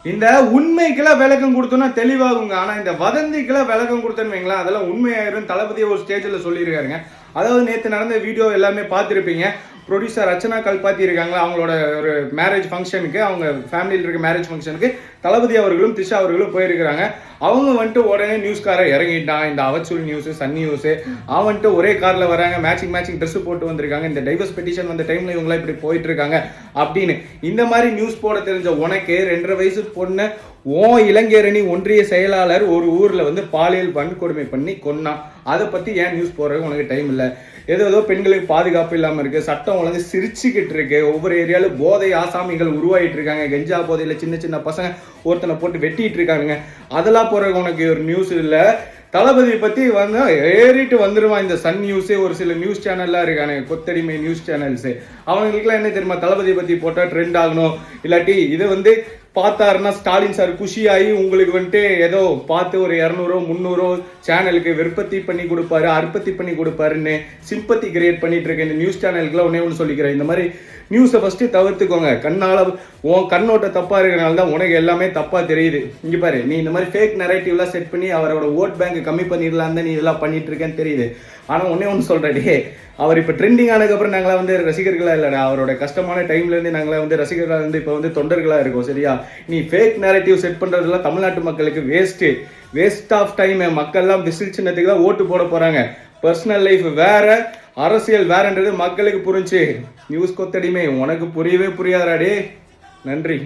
இந்த உண்மைக்கெல்லாம் விளக்கம் கொடுத்தோம்னா தெளிவாகுங்க. ஆனா இந்த வதந்திக்கெல்லாம் விளக்கம் கொடுத்தேன்னு வைங்களேன், அதெல்லாம் உண்மையாயிரும். தளபதியை ஒரு ஸ்டேஜில் சொல்லியிருக்காருங்க. அதாவது நேற்று நடந்த வீடியோ எல்லாமே பார்த்துருப்பீங்க. ப்ரொடியூசர் ரச்சனா கல்பாத்தி இருக்காங்களா, அவங்களோட ஒரு மேரேஜ் ஃபங்க்ஷனுக்கு, அவங்க ஃபேமிலியில் இருக்க மேரேஜ் ஃபங்க்ஷனுக்கு தளபதி அவர்களும் திஷா அவர்களும் போயிருக்கிறாங்க. அவங்க வந்துட்டு உடனே நியூஸ்காரர் இறங்கிட்டான். இந்த அவச்சூல் நியூஸு, சன் நியூஸு, அவன் வந்துட்டு ஒரே காரில் வராங்க, மேட்சிங் ட்ரெஸ் போட்டு வந்திருக்காங்க, இந்த டைவர்ஸ் பெட்டிஷன் வந்த டைமில் இவங்களாம் இப்படி போயிட்டு இருக்காங்க அப்படின்னு இந்த மாதிரி நியூஸ் போட தெரிஞ்ச உனக்கு 2.5 வயசு பொண்ணு இளைஞரணி ஒன்றிய செயலாளர் ஒரு ஊரில் வந்து பாலியல் வன்கொடுமை பண்ணி கொன்னான். அதை பற்றி ஏன் நியூஸ் போடுறது உனக்கு டைம் இல்லை? ஏதோ பெண்களுக்கு பாதுகாப்பு இல்லாமல் இருக்குது, சட்டம் ஒழுங்கு சிரிச்சுக்கிட்டு இருக்கு, ஒவ்வொரு ஏரியாவில் போதை ஆசாமிகள் உருவாகிட்டு இருக்காங்க, கெஞ்சா போதையில் சின்ன பசங்க ஒருத்தனை போட்டு வெட்டிட்டு இருக்காங்க. அதெல்லாம் போகிற உனக்கு ஒரு நியூஸ் இல்லை. தளபதி பற்றி வந்து ஏறிட்டு வந்துடுவான் இந்த சன் நியூஸே, ஒரு சில நியூஸ் சேனல்லாம் இருக்கானு, கொத்தடிமை நியூஸ் சேனல்ஸு. அவங்களுக்குலாம் என்ன தெரியுமா, தளபதி பற்றி போட்டால் ட்ரெண்ட் ஆகணும், இல்லாட்டி இதை வந்து பார்த்தாருன்னா ஸ்டாலின் சார் குஷியாகி உங்களுக்கு வந்துட்டு ஏதோ பார்த்து ஒரு 200 300 சேனலுக்கு விற்பத்தி பண்ணி கொடுப்பாரு, அற்பத்தி பண்ணி கொடுப்பாருன்னு சிம்பத்தி கிரியேட் பண்ணிட்டு இருக்க இந்த நியூஸ் சேனலுக்குலாம் ஒன்று சொல்லிக்கிறேன். இந்த மாதிரி நியூஸை ஃபஸ்ட்டு தவிர்த்துக்கோங்க. உன் கண்ணோட்ட தப்பாக இருக்கிறனால தான் உனக்கு எல்லாமே தப்பாக தெரியுது. இங்கே பாரு, நீ இந்த மாதிரி ஃபேக் நரேட்டிவ்லாம் செட் பண்ணி அவரோட ஓட் பேங்க் கம்மி பண்ணிடலாம் தான் நீ இதெல்லாம் பண்ணிட்டு இருக்கேன்னு தெரியுது. ஆனால் ஒன்று சொல்கிறே, அவர் இப்போ ட்ரெண்டிங் ஆனதுக்கப்புறம் நாங்களாம் வந்து ரசிகர்களாக இல்லைடா, அவரோட கஷ்டமான டைம்லேருந்து நாங்களாம் வந்து ரசிகர்களாக இருந்து இப்போ வந்து தொண்டர்களாக இருக்கோம். சரியா? நீ ஃபேக் நேரட்டிவ் செட் பண்ணுறதுலாம் தமிழ்நாட்டு மக்களுக்கு வேஸ்ட் ஆஃப் டைம். மக்கள்லாம் விசில் சின்னத்துக்கு தான் ஓட்டு போட போகிறாங்க. பர்சனல் லைஃப் வேற, அரசியல் வேறன்றது மக்களுக்கு புரிஞ்சு. நியூஸ் கொத்தடிமை உனக்கு புரியவே புரியாதாடே. நன்றி.